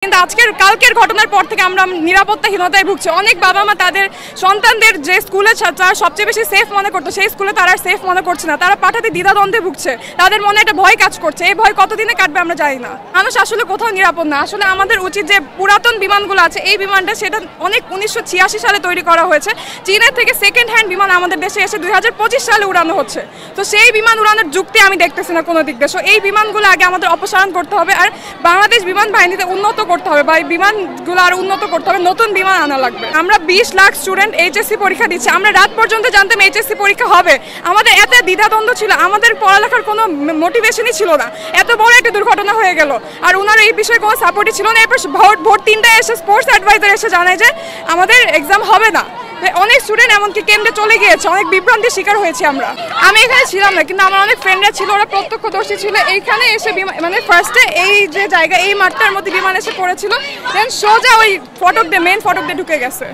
কিন্তু কালকের ঘটনার পর থেকে আমরা নিরাপত্তাহীনতায় ভুগছি। অনেক বাবা মা তাদের সন্তানদের যে স্কুলে তারা সবচেয়ে বেশি সেফ মনে করতো সেই স্কুলে তারা সেফ মনে করছে না, তারা পাঠাতে দ্বিধাদ্বন্দ্বে ভুগছে, তাদের মনে একটা ভয় কাজ করছে। এই ভয় কতদিনে কাটবে আমরা জানি না। মানুষ আসলে কোথাও নিরাপদ না। আসলে আমাদের উচিত যে পুরাতন বিমানগুলো আছে এই বিমানটা সেটা অনেক 1986 সালে তৈরি করা হয়েছে। চীনের থেকে সেকেন্ড হ্যান্ড বিমান আমাদের দেশে এসে 2025 সালে উড়ানো হচ্ছে। তো সেই বিমান উড়ানোর যুক্তি আমি দেখতেছি না কোনো দিক দিয়ে। এই বিমানগুলো আগে আমাদের অপসারণ করতে হবে আর বাংলাদেশ বিমান বাহিনীতে উন্নত করতে হবে বা বিমানগুলো আর উন্নত করতে হবে, নতুন বিমান আনা লাগবে। আমরা 20 লাখ স্টুডেন্ট এইচএসসি পরীক্ষা দিচ্ছি। আমরা রাত পর্যন্ত জানতাম এইচএসসি পরীক্ষা হবে, আমাদের এত দ্বিধাদ্বন্দ্ব ছিল, আমাদের পড়ালেখার কোনো মোটিভেশনই ছিল না। এত বড় একটা দুর্ঘটনা হয়ে গেল আর ওনারা এই বিষয়ে কোনো সাপোর্টই ছিল না। এরপর ভোর 3টায় এসে স্পোর্টস অ্যাডভাইজার এসে জানায় যে আমাদের এক্সাম হবে না। অনেক স্টুডেন্ট এমনকি কেন্দ্রে চলে গিয়েছে, অনেক বিভ্রান্তির শিকার হয়েছি আমরা। আমি এখানে ছিলাম না, কিন্তু আমার অনেক ফ্রেন্ডরা ছিল, ওরা প্রত্যক্ষদর্শী ছিল। এইখানে এসে মানে ফার্স্টে এই যে জায়গা এই মাঠটার মধ্যে বিমান এসে পড়েছিল, দেন সোজা ওই মেইন ফটক দিয়ে ঢুকে গেছে।